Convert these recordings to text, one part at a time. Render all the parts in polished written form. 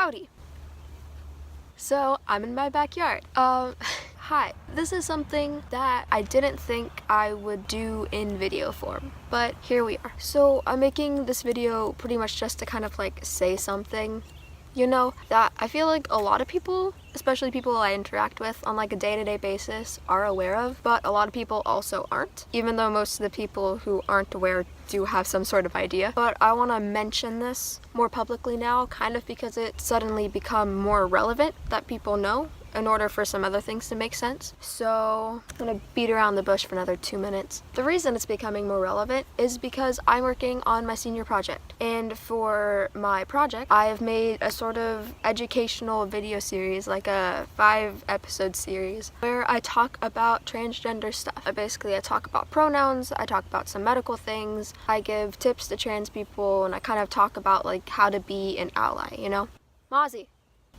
Howdy. So, I'm in my backyard. Hi. This is something that I didn't think I would do in video form, but here we are. So, I'm making this video pretty much just to kind of like say something, that I feel like a lot of people, especially people I interact with on like a day-to-day basis, are aware of, but a lot of people also aren't, even though most of the people who aren't aware do have some sort of idea. But I want to mention this more publicly now, kind of because it's suddenly become more relevant that people know in order for some other things to make sense. So I'm gonna beat around the bush for another 2 minutes. The reason it's becoming more relevant is because I'm working on my senior project. And for my project, I have made a sort of educational video series, like a 5-episode series, where I talk about transgender stuff. I talk about pronouns, I talk about some medical things, I give tips to trans people, and I kind of talk about like how to be an ally, Mozzie.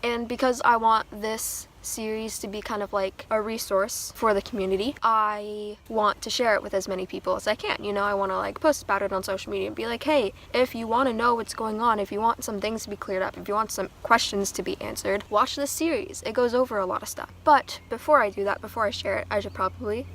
And because I want this series to be kind of like a resource for the community, I want to share it with as many people as I can. I want to like post about it on social media and be like, hey, if you want to know what's going on, if you want some things to be cleared up, if you want some questions to be answered, watch this series. It goes over a lot of stuff. But before I do that, before I share it, I should probably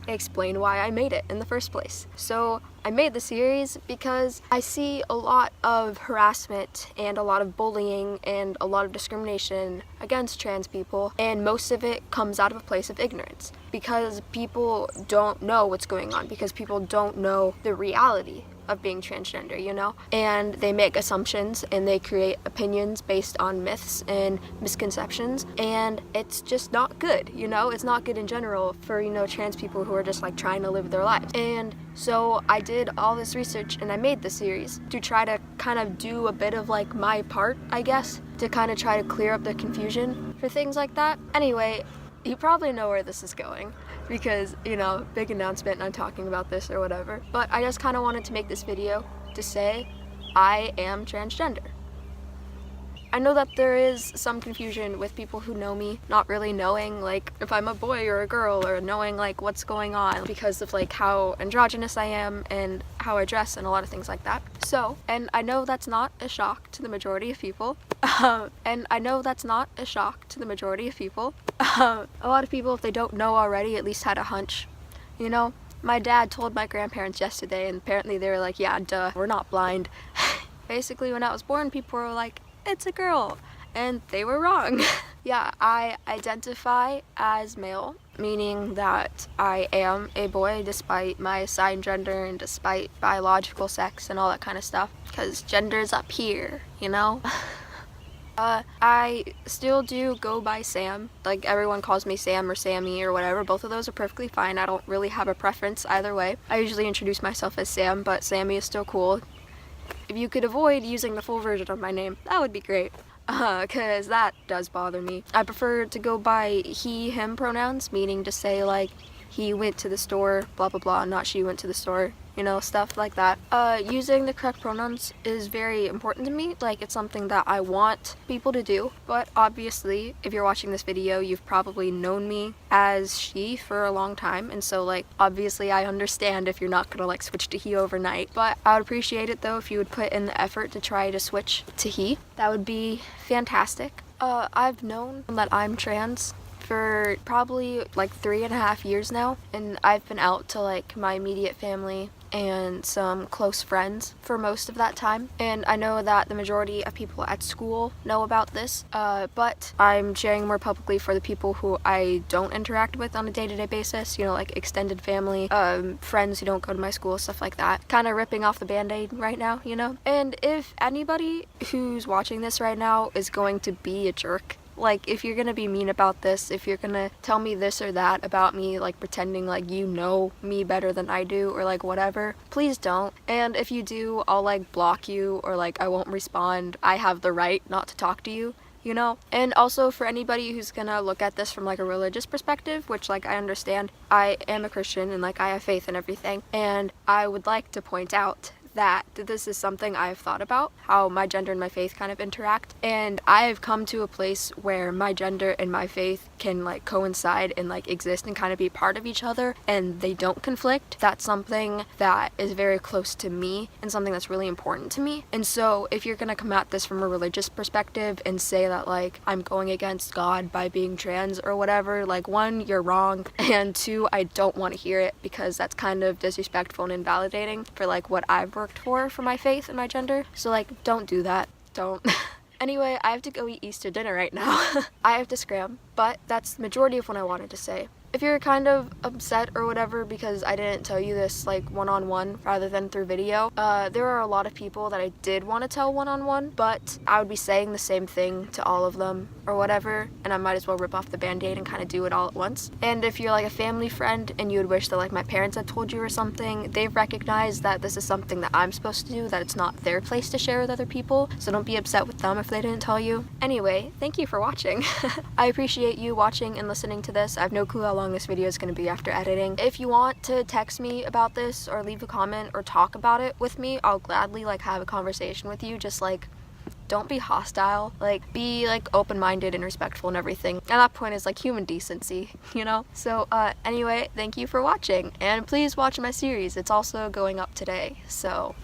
explain why I made it in the first place. So I made the series because I see a lot of harassment and a lot of bullying and a lot of discrimination against trans people, and most of it comes out of a place of ignorance because people don't know what's going on, because people don't know the reality of being transgender, and they make assumptions and they create opinions based on myths and misconceptions, and it's just not good, it's not good in general for, trans people who are just like trying to live their lives. And so I did all this research and I made the series to try to kind of do a bit of like my part, I guess, to kind of try to clear up the confusion for things like that. Anyway, you probably know where this is going because, big announcement and I'm talking about this or whatever. But I just kind of wanted to make this video to say I am transgender. I know that there is some confusion with people who know me not really knowing like if I'm a boy or a girl, or knowing like what's going on because of like how androgynous I am and how I dress and a lot of things like that. So, and I know that's not a shock to the majority of people. A lot of people, if they don't know already, at least had a hunch. My dad told my grandparents yesterday and apparently they were like, yeah, duh, we're not blind. Basically, when I was born, people were like, it's a girl, and they were wrong. Yeah, I identify as male, meaning that I am a boy despite my assigned gender and despite biological sex and all that kind of stuff, because gender's up here, I still do go by Sam. Like, everyone calls me Sam or Sammy or whatever. Both of those are perfectly fine. I don't really have a preference either way. I usually introduce myself as Sam, but Sammy is still cool. If you could avoid using the full version of my name, that would be great, because that does bother me. I prefer to go by he, him pronouns, meaning to say like, he went to the store, blah blah blah, not she went to the store, stuff like that. Using the correct pronouns is very important to me. Like, it's something that I want people to do, but obviously, if you're watching this video, you've probably known me as she for a long time, and so like, obviously I understand if you're not gonna like switch to he overnight, but I would appreciate it though if you would put in the effort to try to switch to he. That would be fantastic. I've known that I'm trans for probably like 3.5 years now, and I've been out to like my immediate family and some close friends for most of that time, and I know that the majority of people at school know about this, but I'm sharing more publicly for the people who I don't interact with on a day-to-day basis, like extended family, friends who don't go to my school, stuff like that. Kind of ripping off the band-aid right now, And if anybody who's watching this right now is going to be a jerk, like, if you're gonna be mean about this, if you're gonna tell me this or that about me, like pretending like you know me better than I do, or like whatever, please don't. And if you do, I'll like block you, or like I won't respond. I have the right not to talk to you, And also, for anybody who's gonna look at this from like a religious perspective, which like I understand, I am a Christian and like I have faith and everything, and I would like to point out that this is something I've thought about, how my gender and my faith kind of interact, and I've come to a place where my gender and my faith can like coincide and like exist and kind of be part of each other, and they don't conflict. That's something that is very close to me and something that's really important to me. And so if you're gonna come at this from a religious perspective and say that like I'm going against God by being trans or whatever, like, one, you're wrong, and two, I don't want to hear it, because that's kind of disrespectful and invalidating for like what I've worked for my faith and my gender. So like, don't do that. Don't. Anyway, I have to go eat Easter dinner right now. I have to scram, but that's the majority of what I wanted to say. If you're kind of upset or whatever because I didn't tell you this like one-on-one rather than through video, there are a lot of people that I did want to tell one-on-one, but I would be saying the same thing to all of them or whatever, and I might as well rip off the band-aid and kind of do it all at once. And if you're like a family friend and you would wish that like my parents had told you or something, they've recognized that this is something that I'm supposed to do, that it's not their place to share with other people, so don't be upset with them if they didn't tell you. Anyway, thank you for watching. I appreciate you watching and listening to this. I have no clue how long this video is going to be after editing. If you want to text me about this or leave a comment or talk about it with me, I'll gladly like have a conversation with you. Just like, don't be hostile, like be like open-minded and respectful and everything. And that point is like human decency, you know? So anyway, thank you for watching, and please watch my series. It's also going up today, so